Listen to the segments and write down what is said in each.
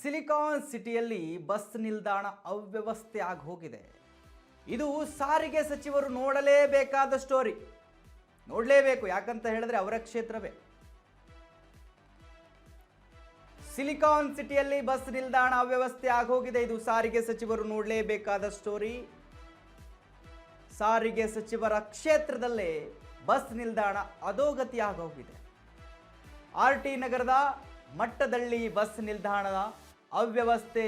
Silicon ಸಿಟಿಯಲ್ಲಿ bus ನಿಲ್ದಾಣ ಅವ್ಯವಸ್ಥೆ ಆಗಿ ಹೋಗಿದೆ. ಇದು ಸಾರಿಗೆ ಸಚಿವರು ನೋಡಲೇಬೇಕಾದ ಸ್ಟೋರಿ. ನೋಡಲೇಬೇಕು, ಯಾಕಂತ ಹೇಳಿದ್ರೆ ಅವರ ಕ್ಷೇತ್ರವೇ. ಸಿಲಿಕಾನ್ ಸಿಟಿಯಲ್ಲಿ ಬಸ್ ನಿಲ್ದಾಣ ಅವ್ಯವಸ್ಥೆ ಆಗಿ ಹೋಗಿದೆ. ಇದು ಸಾರಿಗೆ ಸಚಿವರು ನೋಡಲೇಬೇಕಾದ ಸ್ಟೋರಿ. ಸಾರಿಗೆ ಸಚಿವರ ಕ್ಷೇತ್ರದಲ್ಲೇ ಬಸ್ ನಿಲ್ದಾಣ ಅಧೋಗತಿ ಆಗೋಗಿದೆ. RT ನಗರದ ಮಟ್ಟದಲ್ಲಿ ಬಸ್ ನಿಲ್ದಾಣದ ಅವ್ಯವಸ್ಥೆ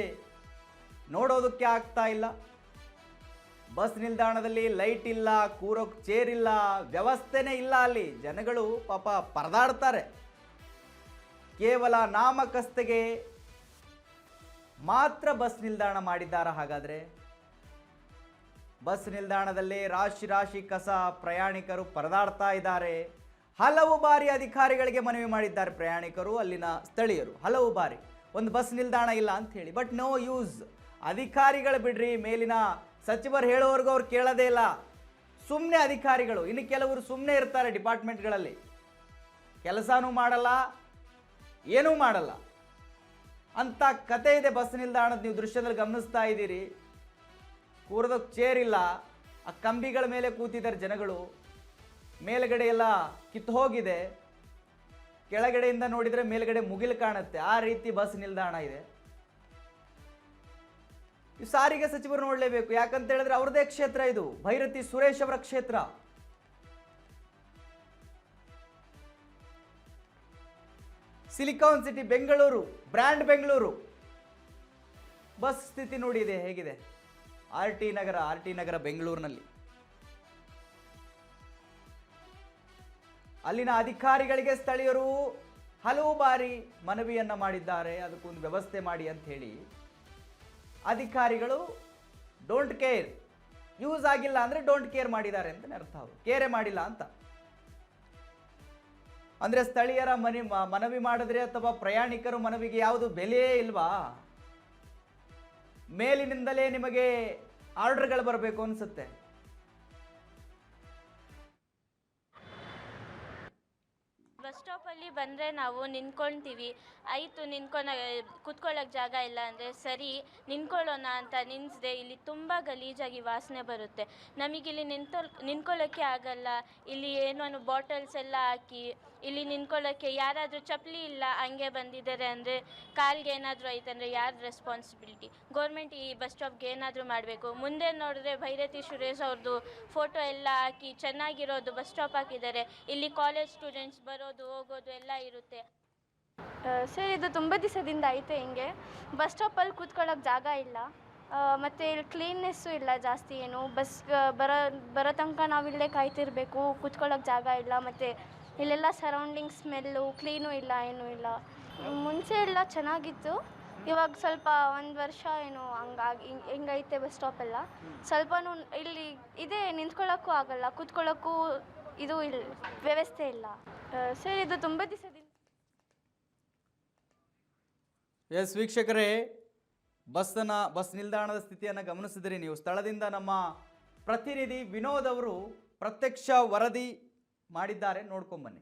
ನೋಡೋದಕ್ಕೆ ಆಗ್ತಾ ಇಲ್ಲ. ಬಸ್ ನಿಲ್ದಾಣದಲ್ಲಿ ಲೈಟ್ ಇಲ್ಲ, ಕೂರೋಕ್ ಚೇರ್ ಇಲ್ಲ, ವ್ಯವಸ್ಥೆನೇ ಇಲ್ಲ. ಅಲ್ಲಿ ಜನಗಳು ಪಾಪ ಪರದಾಡ್ತಾರೆ. ಕೇವಲ ನಾಮಕಸ್ತೆಗೆ ಮಾತ್ರ ಬಸ್ ನಿಲ್ದಾಣ ಮಾಡಿದ್ದಾರೆ. ಹಾಗಾದ್ರೆ ಬಸ್ ನಿಲ್ದಾಣದಲ್ಲಿ ರಾಶಿ ರಾಶಿ ಕಸ, ಪ್ರಯಾಣಿಕರು ಪರದಾಡ್ತಾ ಇದ್ದಾರೆ. ಹಲವು ಬಾರಿ ಅಧಿಕಾರಿಗಳಿಗೆ ಮನವಿ ಮಾಡಿದ್ದಾರೆ ಪ್ರಯಾಣಿಕರು, ಅಲ್ಲಿನ ಸ್ಥಳೀಯರು. ಹಲವು ಬಾರಿ ಒಂದು ಬಸ್ ನಿಲ್ದಾಣ ಇಲ್ಲ ಅಂತ ಹೇಳಿ, ಬಟ್ ನೋ ಯೂಸ್. ಅಧಿಕಾರಿಗಳು ಬಿಡ್ರಿ, ಮೇಲಿನ ಸಚಿವರು ಹೇಳೋವರೆಗೂ ಅವ್ರು ಕೇಳೋದೇ ಇಲ್ಲ. ಸುಮ್ಮನೆ ಅಧಿಕಾರಿಗಳು, ಇನ್ನು ಕೆಲವರು ಸುಮ್ಮನೆ ಇರ್ತಾರೆ ಡಿಪಾರ್ಟ್ಮೆಂಟ್ಗಳಲ್ಲಿ, ಕೆಲಸನೂ ಮಾಡಲ್ಲ, ಏನೂ ಮಾಡಲ್ಲ ಅಂತ ಕತೆ ಇದೆ. ಬಸ್ ನಿಲ್ದಾಣದ ನೀವು ದೃಶ್ಯದಲ್ಲಿ ಗಮನಿಸ್ತಾ ಇದ್ದೀರಿ. ಕೂರೋದಕ್ಕೆ ಚೇರ್ ಇಲ್ಲ, ಆ ಕಂಬಿಗಳ ಮೇಲೆ ಕೂತಿದ್ದಾರೆ ಜನಗಳು. ಮೇಲ್ಗಡೆ ಎಲ್ಲ ಕಿತ್ತು ಹೋಗಿದೆ, ಕೆಳಗಡೆಯಿಂದ ನೋಡಿದರೆ ಮೇಲ್ಗಡೆ ಮುಗಿಲು ಕಾಣುತ್ತೆ. ಆ ರೀತಿ ಬಸ್ ನಿಲ್ದಾಣ ಇದೆ. ಈ ಸಾರಿಗೆ ಸಚಿವರು ನೋಡಲೇಬೇಕು, ಯಾಕಂತ ಹೇಳಿದ್ರೆ ಅವ್ರದೇ ಕ್ಷೇತ್ರ ಇದು. ಭೈರತಿ ಸುರೇಶ್ ಅವರ ಕ್ಷೇತ್ರ. Silicon city Bengaluru, brand Bengaluru. Bus ಸ್ಥಿತಿ ನೋಡಿ ಇದೆ ಹೇಗಿದೆ. RT ನಗರ ಬೆಂಗಳೂರಿನಲ್ಲಿ. ಅಲ್ಲಿನ ಅಧಿಕಾರಿಗಳಿಗೆ ಸ್ಥಳೀಯರು ಹಲವು ಬಾರಿ ಮನವಿಯನ್ನ ಮಾಡಿದ್ದಾರೆ, ಅದಕ್ಕೊಂದು ವ್ಯವಸ್ಥೆ ಮಾಡಿ ಅಂತ ಹೇಳಿ. ಅಧಿಕಾರಿಗಳು ಡೋಂಟ್ ಕೇರ್, ಯೂಸ್ ಆಗಿಲ್ಲ ಅಂದ್ರೆ ಡೋಂಟ್ ಕೇರ್ ಮಾಡಿದ್ದಾರೆ ಅಂತ ಅರ್ಥ. ಅವರು ಕೇರೆ ಮಾಡಿಲ್ಲ ಅಂತ ಅಂದ್ರೆ ಸ್ಥಳೀಯರ ಮನವಿ ಮಾಡಿದ್ರೆ ಅಥವಾ ಪ್ರಯಾಣಿಕರು ಮನವಿಗೆ ಯಾವುದು ಬೆಲೆಯೇ ಇಲ್ವಾ? ಮೇಲಿನಿಂದಲೇ ನಿಮಗೆ ಆರ್ಡರ್ಗಳು ಬರಬೇಕು ಅನ್ಸುತ್ತೆ. ಬಸ್ ಸ್ಟಾಪಲ್ಲಿ ಬಂದರೆ ನಾವು ನಿಂತ್ಕೊಳ್ತೀವಿ, ಆಯಿತು ಕೂತ್ಕೊಳ್ಳೋಕೆ ಜಾಗ ಇಲ್ಲ ಅಂದರೆ ಸರಿ ನಿಂತ್ಕೊಳ್ಳೋಣ ಅಂತ ನಿಲ್ಲಿಸದೆ ಇಲ್ಲಿ ತುಂಬ ಗಲೀಜಾಗಿ ವಾಸನೆ ಬರುತ್ತೆ. ನಮಗಿಲ್ಲಿ ನಿಂತ್ಕೊಳ್ಳೋಕ್ಕೆ ಆಗಲ್ಲ. ಇಲ್ಲಿ ಏನೋ ಬಾಟಲ್ಸ್ ಎಲ್ಲ ಹಾಕಿ ಇಲ್ಲಿ ನಿಂತ್ಕೊಳ್ಳೋಕ್ಕೆ ಯಾರಾದರೂ ಚಪ್ಪಲಿ ಇಲ್ಲ ಹಂಗೆ ಬಂದಿದ್ದಾರೆ ಅಂದರೆ ಕಾಲ್ಗೆ ಏನಾದರೂ ಆಯ್ತಂದರೆ ಯಾರು ರೆಸ್ಪಾನ್ಸಿಬಿಲಿಟಿ? ಗೌರ್ಮೆಂಟ್ ಈ ಬಸ್ ಸ್ಟಾಪ್ಗೆ ಏನಾದರೂ ಮಾಡಬೇಕು. ಮುಂದೆ ನೋಡಿದ್ರೆ ಭೈರತಿ ಸುರೇಶ್ ಅವ್ರದ್ದು ಫೋಟೋ ಎಲ್ಲ ಹಾಕಿ ಚೆನ್ನಾಗಿರೋದು ಬಸ್ ಸ್ಟಾಪ್ ಹಾಕಿದ್ದಾರೆ. ಇಲ್ಲಿ ಕಾಲೇಜ್ ಸ್ಟೂಡೆಂಟ್ಸ್ ಬರೋದು ಹೋಗೋದು ಎಲ್ಲ ಇರುತ್ತೆ. ಸರ್, ಇದು ತುಂಬ ದಿವಸದಿಂದ ಐತೆ ಹಿಂಗೆ. ಬಸ್ ಸ್ಟಾಪಲ್ಲಿ ಕೂತ್ಕೊಳ್ಳೋಕೆ ಜಾಗ ಇಲ್ಲ, ಮತ್ತು ಇಲ್ಲಿ ಕ್ಲೀನ್ನೆಸ್ಸು ಇಲ್ಲ ಜಾಸ್ತಿ. ಏನು ಬಸ್ ಬರೋ ತನಕ ನಾವಿಲ್ಲೇ ಕಾಯ್ತಿರಬೇಕು, ಕೂತ್ಕೊಳ್ಳೋಕೆ ಜಾಗ ಇಲ್ಲ. ಮತ್ತು ಇಲ್ಲೆಲ್ಲ ಸರೌಂಡಿಂಗ್ ಸ್ಮೆಲ್ಲು, ಕ್ಲೀನೂ ಇಲ್ಲ, ಏನೂ ಇಲ್ಲ. ಮುಂಚೆ ಎಲ್ಲ ಚೆನ್ನಾಗಿತ್ತು, ಇವಾಗ ಸ್ವಲ್ಪ ಒಂದು ವರ್ಷ ಏನು ಹೆಂಗೈತೆ ಬಸ್ ಸ್ಟಾಪೆಲ್ಲ. ಸ್ವಲ್ಪನೂ ಇಲ್ಲಿ ಇದೆ, ನಿಂತ್ಕೊಳ್ಳೋಕ್ಕೂ ಆಗಲ್ಲ, ಕೂತ್ಕೊಳ್ಳೋಕ್ಕೂ ಇದು ಇಲ್ಲ, ವ್ಯವಸ್ಥೆ ಇಲ್ಲ. ಸರ್, ಇದು ತುಂಬ ದಿವಸದಿಂದ. ಎಸ್ ವೀಕ್ಷಕರೇ, ಬಸ್ ನಿಲ್ದಾಣದ ಸ್ಥಿತಿಯನ್ನು ಗಮನಿಸಿದ್ರಿ ನೀವು. ಸ್ಥಳದಿಂದ ನಮ್ಮ ಪ್ರತಿನಿಧಿ ವಿನೋದ್ ಅವರು ಪ್ರತ್ಯಕ್ಷ ವರದಿ ಮಾಡಿದ್ದಾರೆ, ನೋಡ್ಕೊಂಬನ್ನಿ.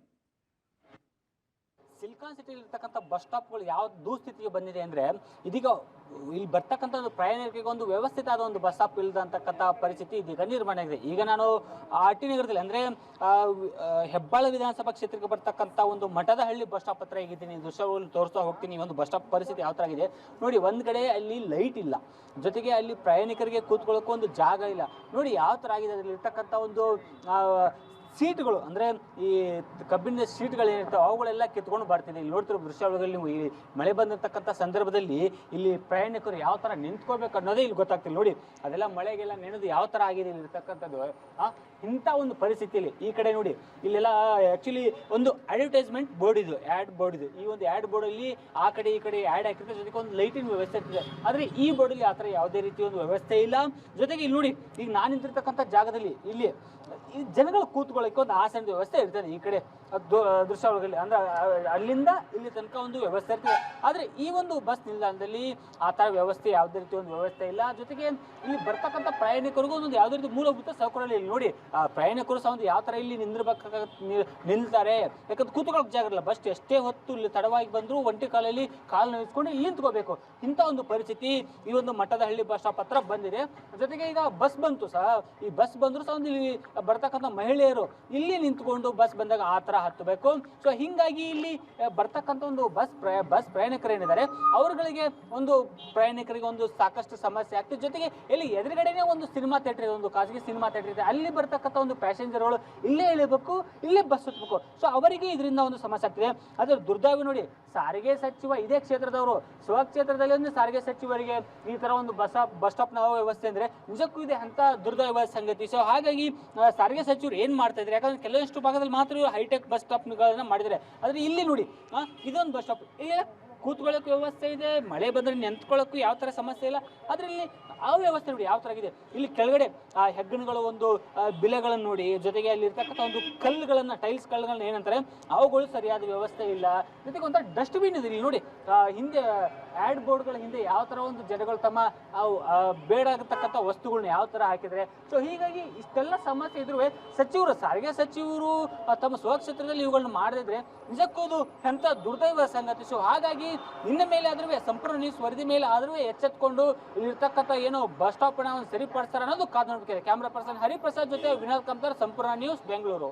ಸಿಲಿಕಾನ್ ಸಿಟಿಲಿರ್ತಕ್ಕಂಥ ಬಸ್ ಸ್ಟಾಪ್ಗಳು ಯಾವ ದುಸ್ಥಿತಿಗೆ ಬಂದಿದೆ ಅಂದರೆ, ಇದೀಗ ಇಲ್ಲಿ ಬರ್ತಕ್ಕಂಥ ಪ್ರಯಾಣಿಕರಿಗೆ ಒಂದು ವ್ಯವಸ್ಥಿತ ಆದ ಒಂದು ಬಸ್ ಸ್ಟಾಪ್ ಇಲ್ಲದಂತಕ್ಕಂಥ ಪರಿಸ್ಥಿತಿ ಇದೀಗ ನಿರ್ಮಾಣ ಆಗಿದೆ. ಈಗ ನಾನು RT ನಗರದಲ್ಲಿ ಅಂದರೆ ಹೆಬ್ಬಾಳ ವಿಧಾನಸಭಾ ಕ್ಷೇತ್ರಕ್ಕೆ ಬರ್ತಕ್ಕಂಥ ಒಂದು ಮಠದಹಳ್ಳಿ ಬಸ್ ಸ್ಟಾಪ್ ಹತ್ರ ಹೇಗಿದ್ದೀನಿ, ದೃಶ್ಯವನ್ನು ತೋರಿಸ್ತಾ ಹೋಗ್ತೀನಿ. ಒಂದು ಬಸ್ ಸ್ಟಾಪ್ ಪರಿಸ್ಥಿತಿ ಯಾವ ಥರ ಆಗಿದೆ ನೋಡಿ. ಒಂದು ಕಡೆ ಅಲ್ಲಿ ಲೈಟ್ ಇಲ್ಲ, ಜೊತೆಗೆ ಅಲ್ಲಿ ಪ್ರಯಾಣಿಕರಿಗೆ ಕೂತ್ಕೊಳ್ಳೋಕ್ಕೂ ಒಂದು ಜಾಗ ಇಲ್ಲ. ನೋಡಿ ಯಾವ ಥರ ಆಗಿದೆ. ಅದರಲ್ಲಿ ಇರ್ತಕ್ಕಂಥ ಒಂದು ಸೀಟ್ಗಳು ಅಂದರೆ ಈ ಕಬ್ಬಿಣದ ಸೀಟ್ಗಳೇನಿರ್ತವೆ ಅವುಗಳೆಲ್ಲ ಕಿತ್ಕೊಂಡು ಬರ್ತಿದೆ. ಇಲ್ಲಿ ನೋಡ್ತಿರೋ ದೃಶ್ಯಗಳಲ್ಲಿ ನೀವು ಈ ಮಳೆ ಬಂದಿರತಕ್ಕಂಥ ಸಂದರ್ಭದಲ್ಲಿ ಇಲ್ಲಿ ಪ್ರಯಾಣಿಕರು ಯಾವ ಥರ ನಿಂತ್ಕೋಬೇಕು ಅನ್ನೋದೇ ಇಲ್ಲಿ ಗೊತ್ತಾಗ್ತಿಲ್ಲ. ನೋಡಿ ಅದೆಲ್ಲ ಮಳೆಗೆಲ್ಲ ನೆನೆದು ಯಾವ ಥರ ಆಗಿದೆ ಇಲ್ಲಿ ಇರ್ತಕ್ಕಂಥದ್ದು. ಇಂಥ ಒಂದು ಪರಿಸ್ಥಿತಿಯಲ್ಲಿ ಈ ಕಡೆ ನೋಡಿ, ಇಲ್ಲೆಲ್ಲ ಆ್ಯಕ್ಚುಲಿ ಒಂದು ಅಡ್ವರ್ಟೈಸ್ಮೆಂಟ್ ಬೋರ್ಡ್ ಇದು, ಆ್ಯಡ್ ಬೋರ್ಡ್ ಇದು. ಈ ಒಂದು ಆ್ಯಡ್ ಬೋರ್ಡಲ್ಲಿ ಆ ಕಡೆ ಈ ಕಡೆ ಆ್ಯಡ್ ಹಾಕಿರ್ತಾರೆ, ಜೊತೆಗೆ ಒಂದು ಲೈಟಿನ ವ್ಯವಸ್ಥೆ ಇರ್ತದೆ. ಆದರೆ ಈ ಬೋರ್ಡಲ್ಲಿ ಆ ಥರ ಯಾವುದೇ ರೀತಿ ಒಂದು ವ್ಯವಸ್ಥೆ ಇಲ್ಲ. ಜೊತೆಗೆ ಇಲ್ಲಿ ನೋಡಿ, ಈಗ ನಾನು ನಿಂತಿರ್ತಕ್ಕಂಥ ಜಾಗದಲ್ಲಿ ಇಲ್ಲಿ ಜನಗಳು ಕೂತ್ಕೊಳ್ಳೋಕ್ಕೆ ಒಂದು ಆಸನದ ವ್ಯವಸ್ಥೆ ಇರ್ತದೆ. ಈ ಕಡೆ ದೃಶ್ಯಾವಳಿಗಳಲ್ಲಿ ಅಂದ್ರೆ ಅಲ್ಲಿಂದ ಇಲ್ಲಿ ತನಕ ಒಂದು ವ್ಯವಸ್ಥೆ ಇರ್ತದೆ. ಆದರೆ ಈ ಒಂದು ಬಸ್ ನಿಲ್ದಾಣದಲ್ಲಿ ಆ ಥರ ವ್ಯವಸ್ಥೆ ಯಾವುದೇ ರೀತಿ ಒಂದು ವ್ಯವಸ್ಥೆ ಇಲ್ಲ. ಜೊತೆಗೆ ಇಲ್ಲಿ ಬರ್ತಕ್ಕಂಥ ಪ್ರಯಾಣಿಕರಿಗೂ ಒಂದು ಯಾವುದೇ ರೀತಿ ಮೂಲಭೂತ ಸೌಕರ್ಯ ಇಲ್ಲಿ ನೋಡಿ, ಪ್ರಯಾಣಿಕರು ಸಹ ಒಂದು ಯಾವ ಥರ ಇಲ್ಲಿ ನಿಲ್ತಾರೆ. ಯಾಕಂದ್ರೆ ಕೂತ್ಕೊಳ್ಳೋಕೆ ಜಾಗ ಇರಲ್ಲ. ಬಸ್ ಎಷ್ಟೇ ಹೊತ್ತು ಇಲ್ಲಿ ತಡವಾಗಿ ಬಂದರೂ ಒಂಟಿ ಕಾಲಲ್ಲಿ ಕಾಲು ನಿಲ್ಸ್ಕೊಂಡು ಇಲ್ಲಿ ನಿಂತ್ಕೋಬೇಕು. ಇಂಥ ಒಂದು ಪರಿಸ್ಥಿತಿ ಈ ಒಂದು ಮಠದಹಳ್ಳಿ ಬಸ್ ಸ್ಟಾಪ್ ಹತ್ರ ಬಂದಿದೆ. ಜೊತೆಗೆ ಈಗ ಬಸ್ ಬಂತು ಸಹ, ಈ ಬಸ್ ಬಂದರೂ ಸಹ ಒಂದು ಇಲ್ಲಿ ಬರ್ತಕ್ಕಂಥ ಮಹಿಳೆಯರು ಇಲ್ಲಿ ನಿಂತ್ಕೊಂಡು ಬಸ್ ಬಂದಾಗ ಆ ಥರ ಹತ್ತಬೇಕು. ಸೊ ಹೀಗಾಗಿ ಇಲ್ಲಿ ಬರ್ತಕ್ಕಂಥ ಒಂದು ಬಸ್ ಪ್ರಯಾಣಿಕರು ಏನಿದ್ದಾರೆ ಅವರುಗಳಿಗೆ ಒಂದು ಪ್ರಯಾಣಿಕರಿಗೆ ಒಂದು ಸಾಕಷ್ಟು ಸಮಸ್ಯೆ ಆಗ್ತದೆ. ಜೊತೆಗೆ ಇಲ್ಲಿ ಎದುರುಗಡೆನೇ ಒಂದು ಸಿನಿಮಾ ಥಿಯೇಟರ್ ಇದೆ, ಒಂದು ಖಾಸಗಿ ಸಿನಿಮಾ ಥಿಯೇಟರ್ ಇದೆ. ಅಲ್ಲಿ ಬರ್ತಕ್ಕಂಥ ಒಂದು ಪ್ಯಾಸೆಂಜರ್ಗಳು ಇಲ್ಲೇ ಇಳಿಬೇಕು, ಇಲ್ಲೇ ಬಸ್ ಹತ್ತಬೇಕು. ಸೊ ಅವರಿಗೆ ಇದರಿಂದ ಒಂದು ಸಮಸ್ಯೆ ಆಗ್ತಿದೆ. ಅದರ ದುರ್ದೈವ ನೋಡಿ, ಸಾರಿಗೆ ಸಚಿವ ಇದೇ ಕ್ಷೇತ್ರದವರು, ಸ್ವಕ್ಷೇತ್ರದಲ್ಲಿ ಒಂದು ಸಾರಿಗೆ ಸಚಿವರಿಗೆ ಈ ತರ ಒಂದು ಬಸ್ ಸ್ಟಾಪ್ ನ ವ್ಯವಸ್ಥೆ ಅಂದ್ರೆ ನಿಜಕ್ಕೂ ಇದೆ ಅಂತ ದುರ್ದೈವ ಸಂಗತಿ. ಸೊ ಹಾಗಾಗಿ ಸಾರಿಗೆ ಸಚಿವರು ಏನ್ ಮಾಡ್ತಾ ಇದ್ದಾರೆ, ಯಾಕಂದ್ರೆ ಕೆಲವಷ್ಟು ಭಾಗದಲ್ಲಿ ಮಾತ್ರ ಹೈಟೆಕ್ ಬಸ್ ಸ್ಟಾಪ್ಗಳನ್ನ ಮಾಡಿದ್ದಾರೆ. ಆದ್ರೆ ಇಲ್ಲಿ ನೋಡಿ, ಇದೊಂದು ಬಸ್ ಸ್ಟಾಪ್, ಇಲ್ಲಿ ಕೂತ್ಕೊಳ್ಳೋಕೆ ವ್ಯವಸ್ಥೆ ಇದೆ, ಮಳೆ ಬಂದರೆ ನಿಂತ್ಕೊಳ್ಳೋಕ್ಕೂ ಯಾವ ಥರ ಸಮಸ್ಯೆ ಇಲ್ಲ. ಆದರೆ ಇಲ್ಲಿ ಆ ವ್ಯವಸ್ಥೆ ನೋಡಿ ಯಾವ ಥರ ಆಗಿದೆ. ಇಲ್ಲಿ ಕೆಳಗಡೆ ಆ ಹೆಗ್ಗಣಗಳು ಒಂದು ಬಿಲೆಗಳನ್ನು ನೋಡಿ, ಜೊತೆಗೆ ಅಲ್ಲಿ ಇರ್ತಕ್ಕಂಥ ಒಂದು ಕಲ್ಲುಗಳನ್ನು, ಟೈಲ್ಸ್ ಕಲ್ಲುಗಳನ್ನ ಏನಂತಾರೆ ಅವುಗಳು ಸರಿಯಾದ ವ್ಯವಸ್ಥೆ ಇಲ್ಲ. ಜೊತೆಗೆ ಒಂಥರ ಡಸ್ಟ್ಬಿನ್ ಇದೆ ಇಲ್ಲಿ ನೋಡಿ. ಹಿಂದೆ ಆ್ಯಡ್ ಬೋರ್ಡ್ಗಳ ಹಿಂದೆ ಯಾವ ಥರ ಒಂದು ಜನಗಳು ತಮ್ಮ ಬೇಡಾಗತಕ್ಕಂಥ ವಸ್ತುಗಳನ್ನ ಯಾವ ಥರ ಹಾಕಿದರೆ. ಸೊ ಹೀಗಾಗಿ ಇಷ್ಟೆಲ್ಲ ಸಮಸ್ಯೆ ಇದ್ರೂ ಸಚಿವರು, ಸಾರಿಗೆ ಸಚಿವರು ತಮ್ಮ ಸ್ವಕ್ಷೇತ್ರದಲ್ಲಿ ಇವುಗಳನ್ನ ಮಾಡದಿದ್ರೆ ನಿಜಕ್ಕೂ ಅದು ಎಂಥ ದುರ್ದೈವ ಸಂಗತಿ. ಸೊ ಹಾಗಾಗಿ ಇನ್ನ ಮೇಲೆ ಆದ್ರೂ ಸಂಪೂರ್ಣ ನ್ಯೂಸ್ ವರದಿ ಮೇಲೆ ಆದ್ರೂ ಎಚ್ಚೆತ್ಕೊಂಡು ಇಲ್ಲಿರ್ತಕ್ಕಂಥ ಏನೋ ಬಸ್ ಸ್ಟಾಪ್ ಅನ್ನ ಒಂದು ಸರಿಪಡಿಸ್ತಾರೆ ಅನ್ನೋದು ಕಾದು ನೋಡ್ತಾರೆ. ಕ್ಯಾಮ್ರಾ ಪರ್ಸನ್ ಹರಿಪ್ರಸಾದ್ ಜೊತೆ ವಿನೋದ್ ಕಂಕರ್, ಸಂಪೂರ್ಣ ನ್ಯೂಸ್, ಬೆಂಗಳೂರು.